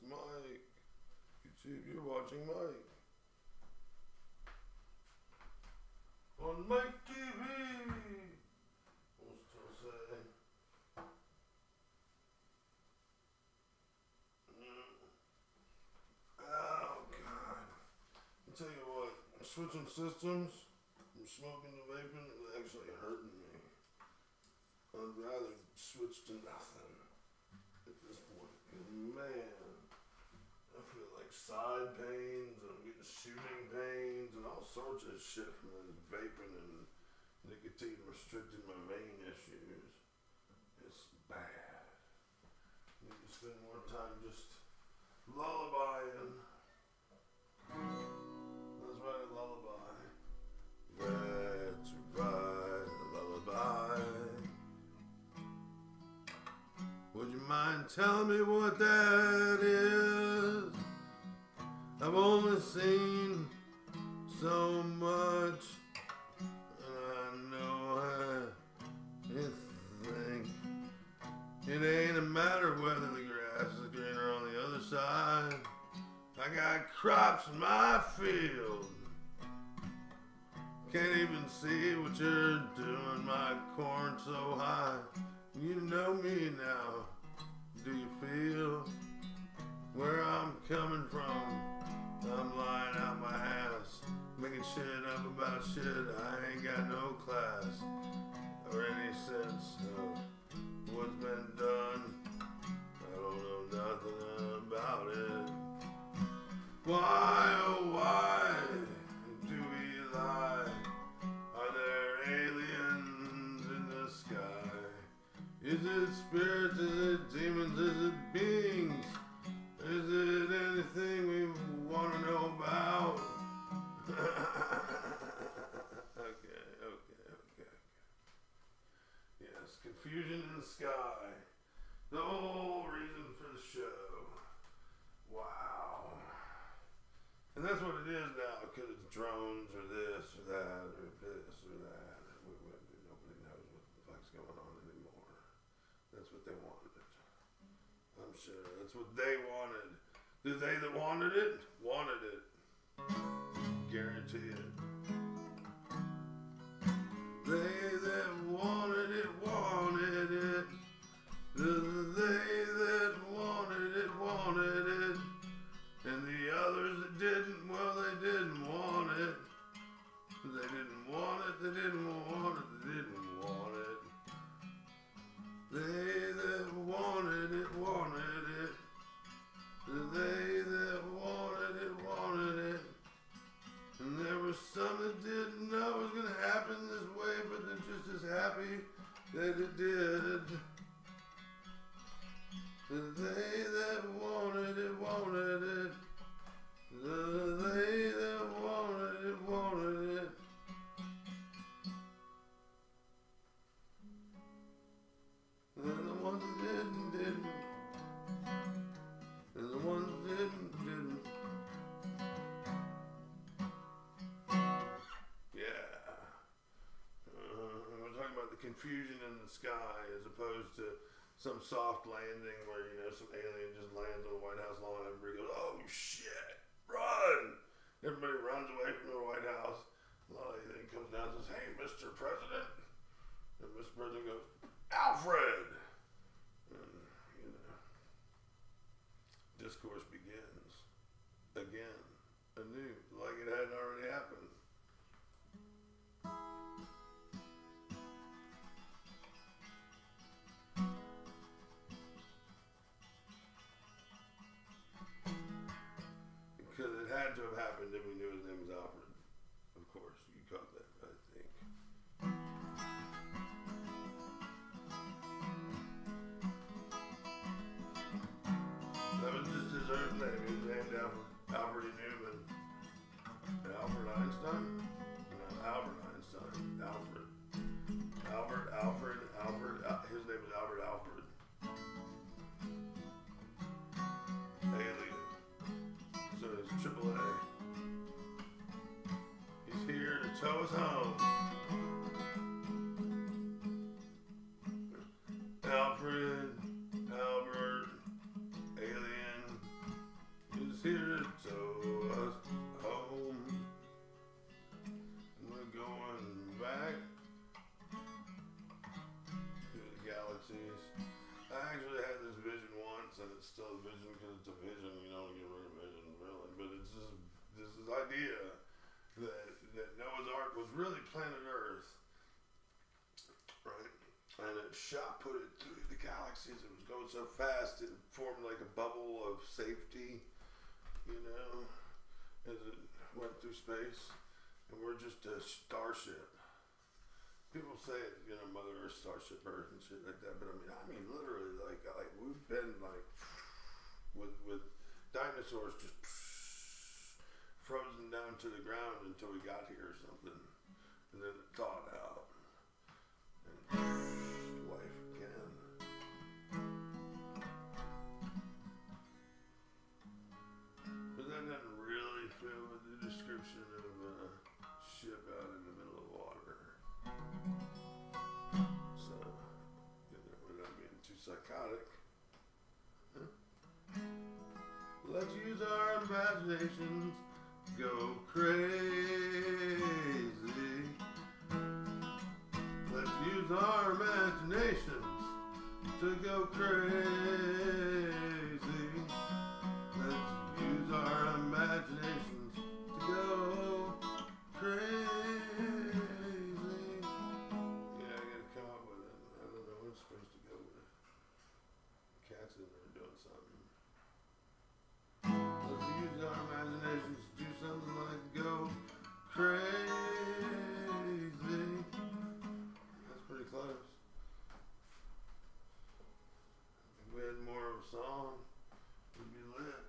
Mike. YouTube, you're watching Mike. On Mike TV. We'll still say. Oh, God. I'll tell you what, switching systems from smoking to vaping is actually hurting me. I'd rather switch to nothing at this point. Man, I feel like side pains, and I'm getting shooting pains, and all sorts of shit from this vaping and nicotine restricting my vein issues. It's bad. I need to spend more time just lullabying. That's right, lullaby. That's right, lullaby. Would you mind telling me what that is? I've only seen so much, and I know I think it ain't a matter whether the grass is greener on the other side. I got crops in my field. Can't even see what you're doing, my corn so high. You know me now. Do you feel where I'm coming from? I'm lying out my ass, making shit up about shit. I ain't got no class or any sense of what's been done. I don't know nothing about it. Why, oh why do we lie? Are there aliens in the sky? Is it spirits? Is it demons? Is it beings? Is it anything we want to know about? Okay. Yes, confusion in the sky. The whole reason for the show. Wow. And that's what it is now, because it's drones or this or that or this or that. Nobody knows what the fuck's going on anymore. That's what they wanted. I'm sure that's what they wanted. The they that wanted it, guarantee it. They that wanted it, wanted it. They that wanted it. And the others that didn't, well, they didn't want it. They didn't want it, they didn't want it, they didn't want it. They that wanted it, wanted it. They that wanted it. And there was some that didn't know it was going to happen this way, but they're just as happy that it did. They that wanted it, wanted it. They that wanted it, wanted it. And the ones that didn't. And the ones that didn't. Yeah. We're talking about the confusion in the sky as opposed to some soft landing where, some alien just lands on the White House lawn and everybody goes, oh shit, run! Everybody runs away from the White House. A lot of anything comes down and says, hey, Mr. President. And Mr. President goes, Alfred! And, discourse begins again, anew, like it hadn't already happened. Because it had to have happened if we knew his name was Alfred. Of course, you caught that, I think. That was just his idea that Noah's Ark was really planet Earth, right? And it shot put it through the galaxies. It was going so fast it formed like a bubble of safety, you know, as it went through space. And we're just a starship. People say, you know, Mother Earth, Starship Earth, and shit like that. But I mean, literally, like we've been like with dinosaurs just frozen down to the ground until we got here or something, and then it thawed out, and life again. But that doesn't really fit with the description of a ship out in the middle of water. So, you know, without getting too psychotic. Let's use our imaginations, go crazy. Let's use our imaginations to go crazy. Let's use our imaginations to go crazy. Yeah, I gotta come up with it. I don't know what it's supposed to go with. Cat's in there doing something. Let's use our imaginations to do something like go crazy. That's pretty close. If we had more of a song, we'd be lit.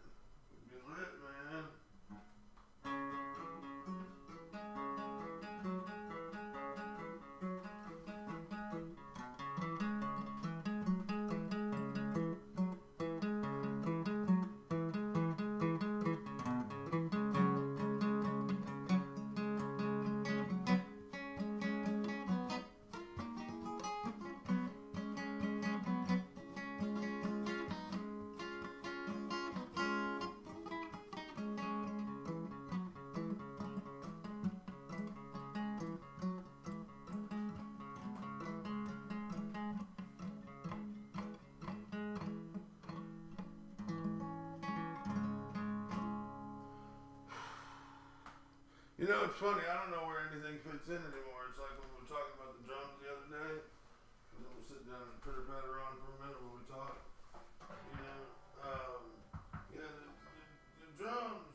We'd be lit, man. You know, it's funny, I don't know where anything fits in anymore. It's like when we were talking about the drums the other day, and then we sit down and pitter patter on for a minute when we talk. You know, yeah, the drums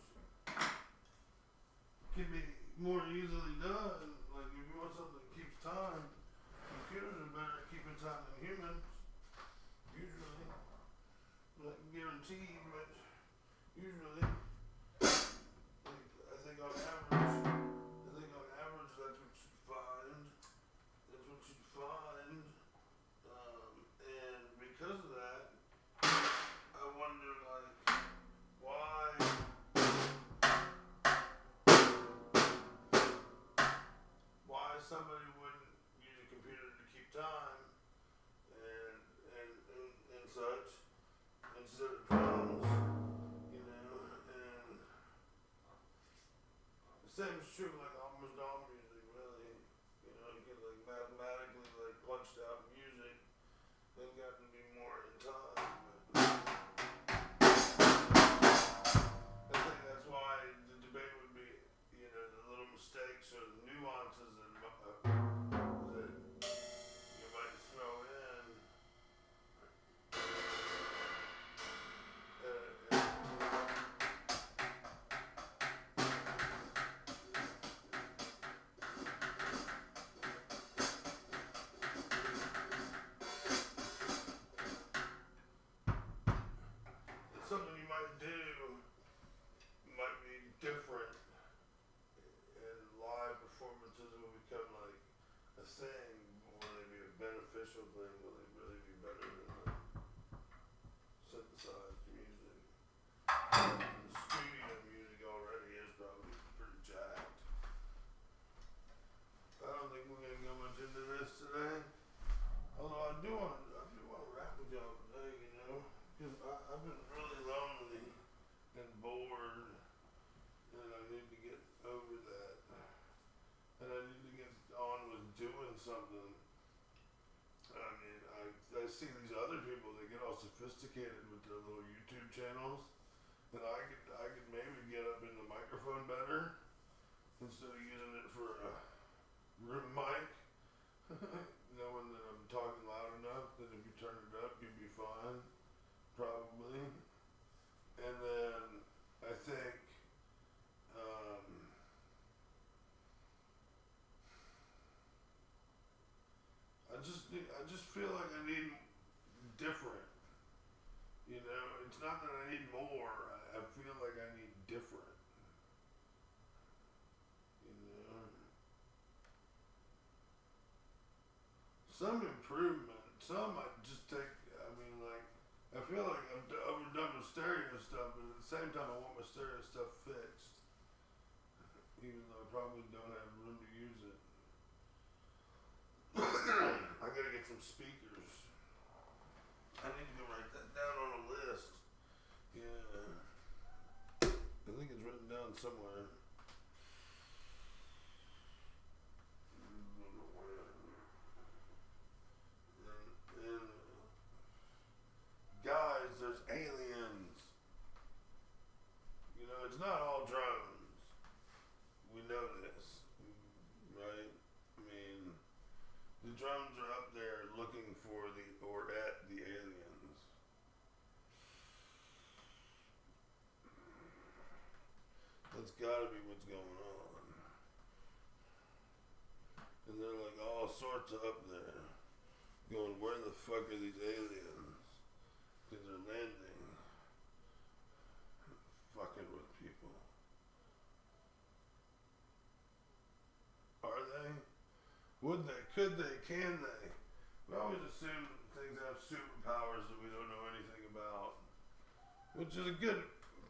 can be more easily done. Like if you want something that keeps time, computers are better at keeping time than humans. Usually, not guaranteed, but usually. I think on average, that's what you'd find. That's what you'd find. And because of that, I wonder, like, why somebody wouldn't use a computer to keep time and such instead of drums, you know, and the same is true like almost all music, really. You know, you get like mathematically like punched out music. They've got to be more in time. But I think that's why the debate would be, you know, the little mistakes or the nuances that you might throw in. Something you might do might be different, and live performances will become like a thing. Will they be a beneficial thing? Will they really be better than the synthesized music? The studio music already is probably pretty jacked. I don't think we're gonna go much into this today. Although I do want to rap with y'all today, you know, because I've been really lonely and bored, and I need to get over that, and I need to get on with doing something. I mean, I see these other people that get all sophisticated with their little YouTube channels, and I could maybe get up in the microphone better. instead of using it for a room mic, knowing that I'm talking loud enough that if you turn it up, you'd be fine, probably. And then I think I just feel like I need different. You know, it's not that I need more. I feel like I need different. You know, some improvement. Some I just take. I mean, like I feel like I'm overdone with stereo stuff, but at the same time, I want my stereo stuff fixed, even though I probably don't have room to use it. I gotta get some speakers. I need to go write that down on a list. Yeah. I think it's written down somewhere. And guys, there's aliens. You know, it's not all drones. We know this, right? I mean, the drones are up there looking for or at the aliens. That's gotta be what's going on. And they're like all sorts of up there, going, where the fuck are these aliens? Because they're landing, fucking with people. Are they? Would they? Could they? Can they? We always assume things have superpowers that we don't know anything about, which is a good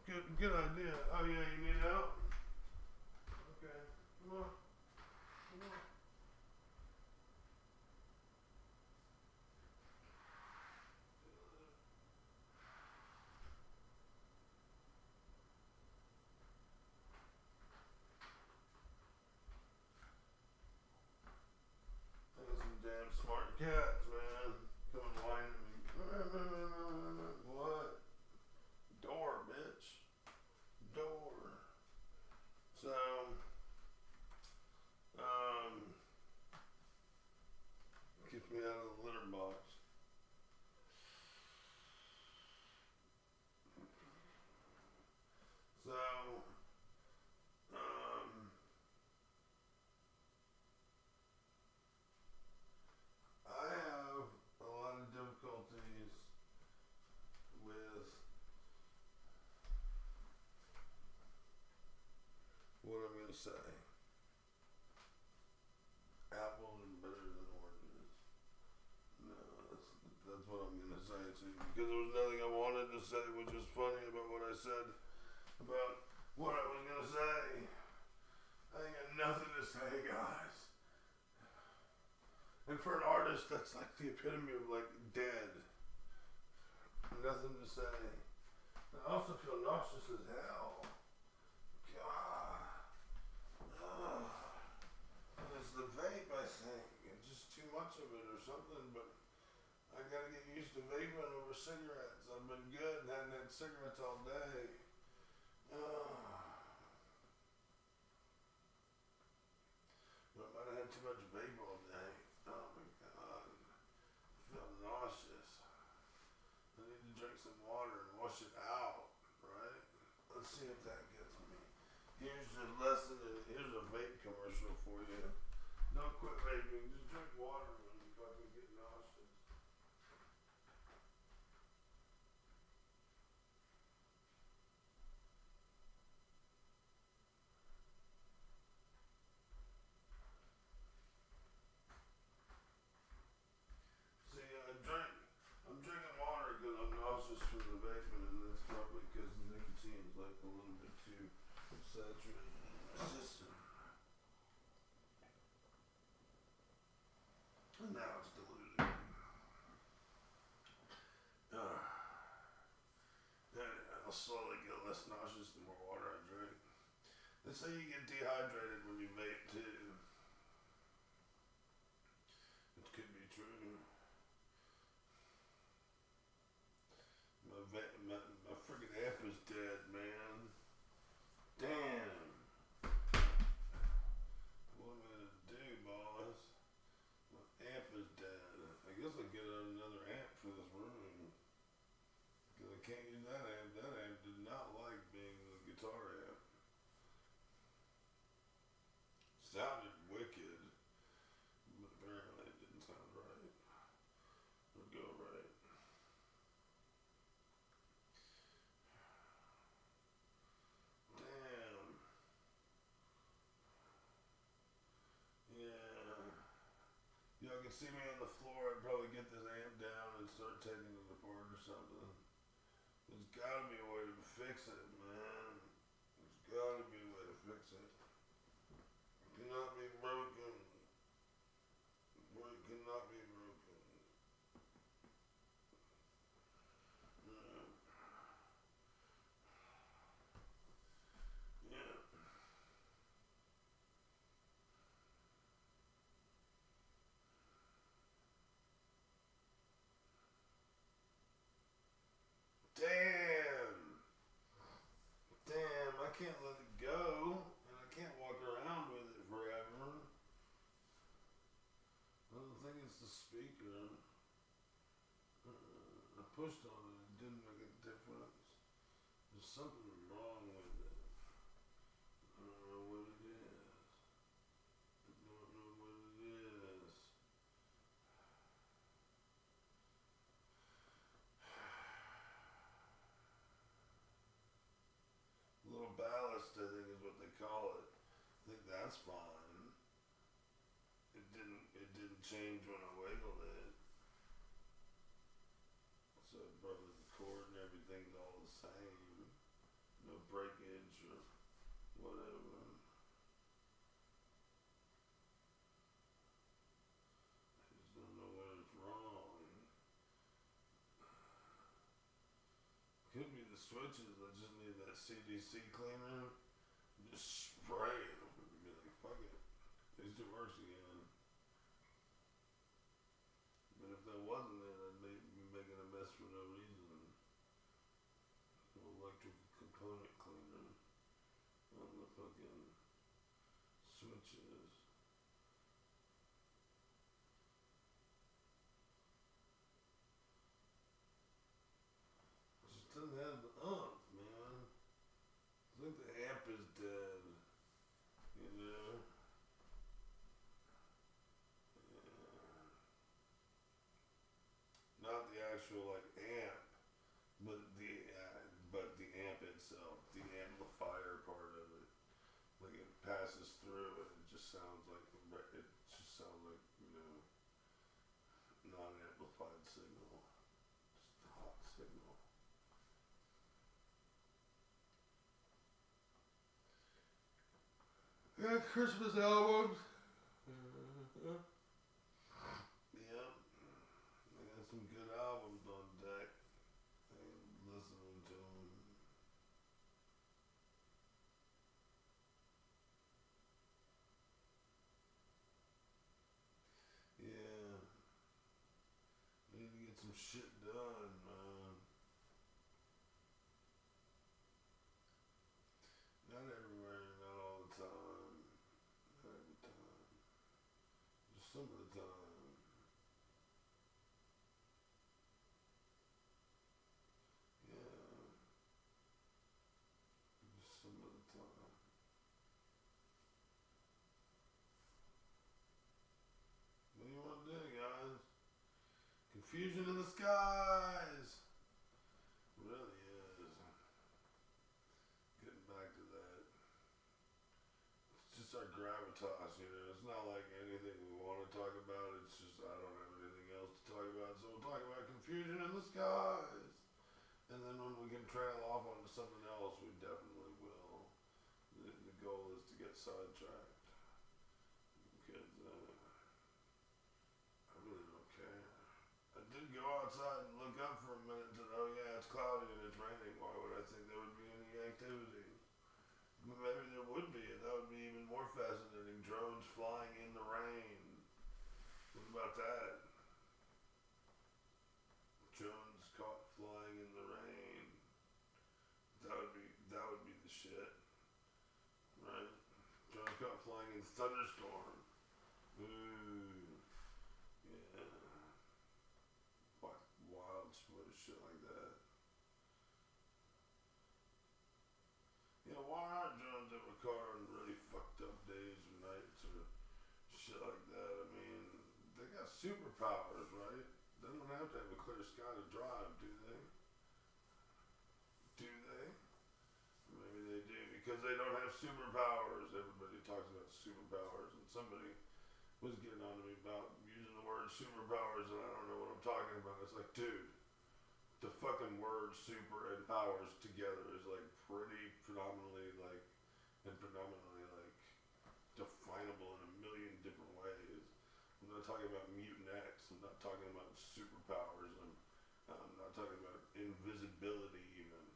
idea. Oh yeah, you need help? Okay, come on. There's some damn smart cats, man. Coming whining at me. What? Door, bitch. Door. So, keeps me out of the litter box. So, I have a lot of difficulties with what I'm gonna say. Apples are better than oranges. No, that's what I'm gonna say too. Because there was nothing I wanted to say, which was funny about what I said about what I was gonna say. I ain't got nothing to say, guys. And for an artist, that's like the epitome of like dead. Nothing to say. I also feel nauseous as hell. God. Ugh. And it's the vape, I think. It's just too much of it or something, but I gotta get used to vaping over cigarettes. I've been good and hadn't had cigarettes all day. But I might have had too much vape all day. Oh my god. I feel nauseous. I need to drink some water and wash it out, right? Let's see if that gets me. Here's your lesson, and here's a vape commercial for you. Don't quit vaping, just drink water when you fucking get nauseous. See, I'm drinking water because I'm nauseous from the vaping, and that's probably because the nicotine is like a little bit too saturated in my system. And now it's diluted. I'll slowly get less nauseous the more water I drink. They say you get dehydrated when you vape too. It could be true. My freaking amp is dead, man. Damn. guess I'll get another amp for this room. Because I can't use that amp. That amp did not like being the guitar amp. Sounded wicked, but apparently it didn't sound right. Or go right. Damn. Yeah. Y'all can see me on the floor. I'd probably get this amp down and start taking it apart or something. There's gotta be a way to fix it, man. There's gotta be a way to fix it. It cannot be broken. It cannot be broken. Yeah. Yeah. Damn. Damn, I can't let it go. And I can't walk around with it forever. I don't think it's the speaker. I pushed on it. It didn't make a difference. There's something wrong with it. I don't know what it is. I don't know what it is. Little ballast, I think, is what they call it. I think that's fine. It didn't change when I wiggled it. So probably the cord and everything's all the same. No breakage or whatever. I just don't know what is wrong. Could be the switches. I just need that CDC cleaner. Just spray it. Be like, fuck it. These do works again. But if that wasn't it, I'd be making a mess for no reason. An electric component cleaner on the fucking switches. It just doesn't have the umph, man. I think the amp is dead. You know? Yeah. Not the actual like amp, but the amp itself, the amplifier part of it. Like it passes through and it just sounds like non-amplified signal, just hot signal. Yeah, Christmas albums. Yep. I got some good albums on deck. I'm listening to them. Yeah. Need to get some shit done, man. Not everywhere, not all the time. Not every time. Just some of the time. Yeah. Just some of the time. What do you want to do, guys? Confusion in the skies. It really is. Getting back to that. It's just our gravitas, you know. It's not like anything we want to talk about. It's just I don't have anything else to talk about. So we'll talk about confusion in the skies. And then when we can trail off onto something else, we definitely will. The goal is to get sidetracked. Because I really don't care. I did go outside and look up for a minute and oh yeah, it's cloudy and it's raining. Why would I think there would be any activity? Maybe there would be, and that would be even more fascinating. Drones flying in the rain. What about that? Drones caught flying in the rain. That would be the shit, right? Drones caught flying in thunderstorm. Ooh, yeah. shit like that. You know, why not drive a car on really fucked up days or nights or shit like that? I mean, they got superpowers, right? They don't have to have a clear sky to drive, do they? Do they? Maybe they do because they don't have superpowers. Everybody talks about superpowers, and somebody was getting on to me about using the word superpowers, and I don't know what I'm talking about. It's like, dude, the fucking word super and powers together is like predominantly like definable in a million different ways. I'm not talking about mutant X. I'm not talking about superpowers. I'm not talking about invisibility even.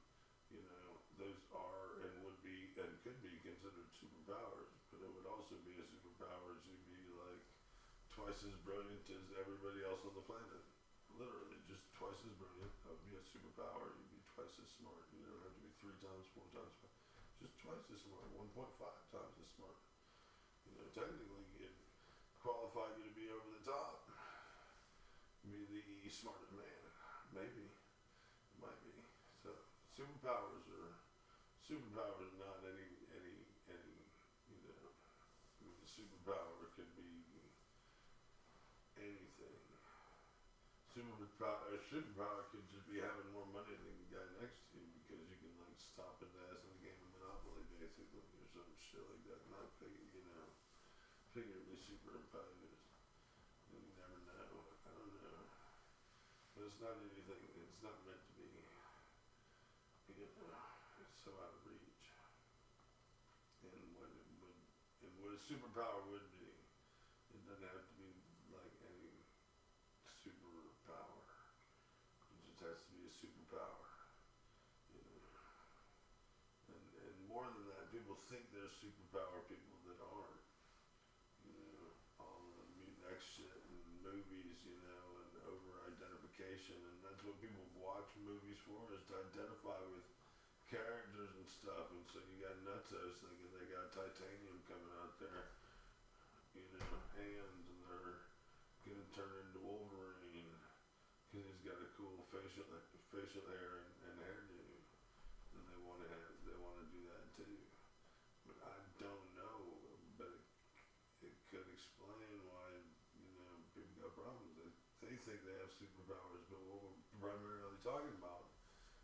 You know, those are and would be and could be considered superpowers, but it would also be a superpower to be like twice as brilliant as everybody else on the planet. Literally, just twice as brilliant. That would be a superpower. You'd be twice as smart. You don't have to be 3 times, 4 times, just twice as smart. 1.5 times as smart. You know, technically, it qualify you to be over the top. Be the smartest man. Maybe. It might be. So, superpowers are not any, you know, I mean, the superpower could be anything. Superpower could just be having more money than the guy next to you because you can like stop his ass in the game of Monopoly basically or some shit like that. Not figuratively superpowers. You never know. I don't know. But it's not anything. It's not meant to be. You know, it's so out of reach. And what a superpower would be, it doesn't have to be like any superpower. It just has to be a superpower. You know. And more than that, people think they're superpower people that aren't. You know, all the mutant X shit and movies, you know, and over identification, and that's what people watch movies for, is to identify with characters and stuff. And so you got nutsos thinking they got titanium coming out there, you know, hands, and they're gonna turn into Wolverine because he's got a cool facial hair and hairdo, and they want to do that too. But I don't know, but it could explain why, you know, people got problems. They think they have superpowers, but what we're primarily talking about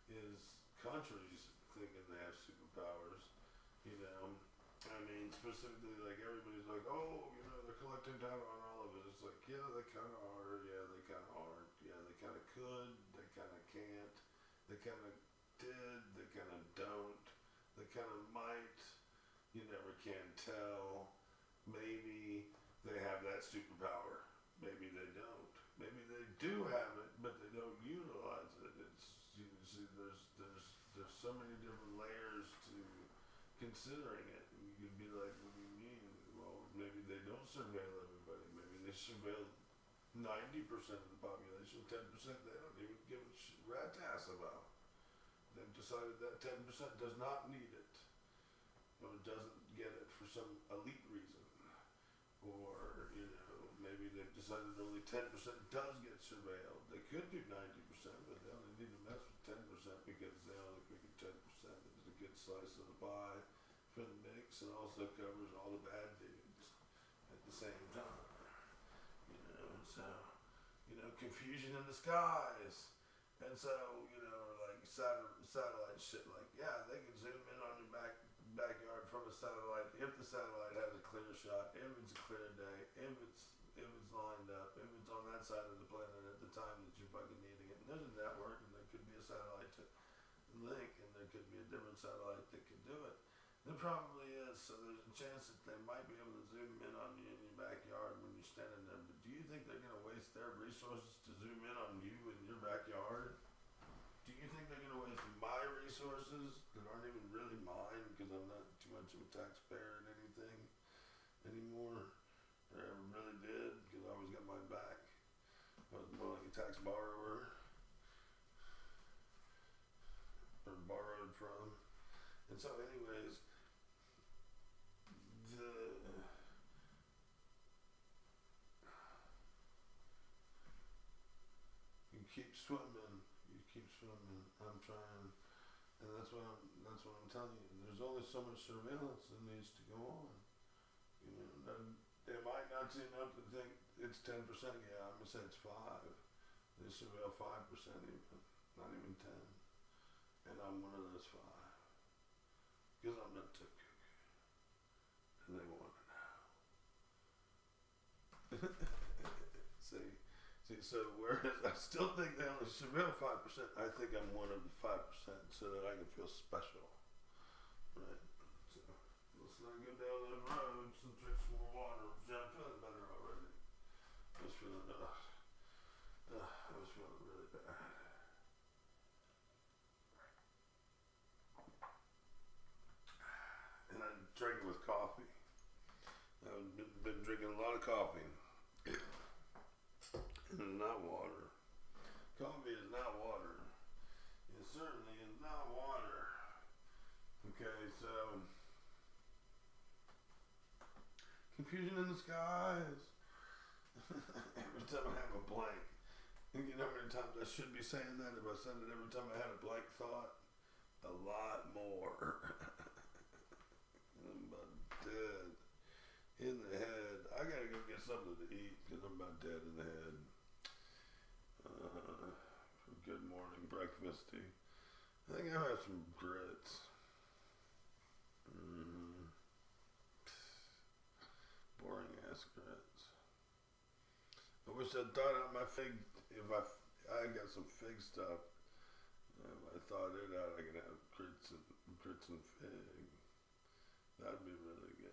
is countries thinking they have superpowers. You know, I mean, specifically, like everybody's like, oh, you know, they're collecting data on all of us. It's like, yeah, they kind of are. Yeah, they kind of aren't. Yeah, they kind of could. They kind of can't. They kind of did. They kind of don't. They kind of might. You never can tell. Maybe they have that superpower. Maybe they don't. Maybe they do have it, but they don't utilize it. It's, you see, there's so many different layers to considering it. And you could be like, what do you mean? Well, maybe they don't surveil everybody. Maybe they surveil 90% of the population. 10% they don't even give a rat's ass about. They've decided that 10% does not need it, or doesn't get it for some elite reason. Or, you know, maybe they've decided only 10% does get surveilled. They could do 90%, but they only need to mess with 10% because they only figure 10% is a good slice of the pie for the mix, and also covers all the bad dudes at the same time. You know, so, you know, confusion in the skies. And so, you know, like satellite shit, like, yeah, they can zoom in on your backyard from a satellite if the satellite has a clear shot, if it's a clear day, if it's lined up, if it's on that side of the planet at the time that you're fucking needing it. And there's a network, and there could be a satellite to link, and there could be a different satellite that could do it. There probably is, so there's a chance that they might be able to zoom in on you in your backyard when you're standing there. But do you think they're going to waste their resources to zoom in on you in your backyard? Do you think they're going to waste my resources that aren't even really mine because I'm not too much of a taxpayer in anything anymore? Or ever really did, because I always got my back. I was more like a tax borrower, or borrowed from. And so anyways, you keep swimming, you keeps swimming. I'm trying, and that's what I'm telling you. There's only so much surveillance that needs to go on. You know, they might not see enough to think it's 10%. Yeah, I'm gonna say it's 5. They surveil 5% even, not even 10. And I'm one of those 5 because I'm not too cuckoo, and they want to know. See, so whereas I still think they only surveil 5%, I think I'm one of the 5%, so that I can feel special, right? So let's not go down those roads and drink some more water. See, I'm feeling better already. I was feeling really bad. And I drank it with coffee. I've been drinking a lot of coffee. Not water. Coffee is not water. It certainly is not water. Okay, so confusion in the skies. Every time I have a blank. And you know how many times I should be saying that if I said it every time I had a blank thought? A lot more. I'm about dead in the head. I gotta go get something to eat because I'm about dead in the head. For good morning breakfasty. I think I'll have some grits. Boring ass grits. I wish I'd thought out my fig. If I got some fig stuff. If I thought it out, I could have grits and fig. That'd be really good.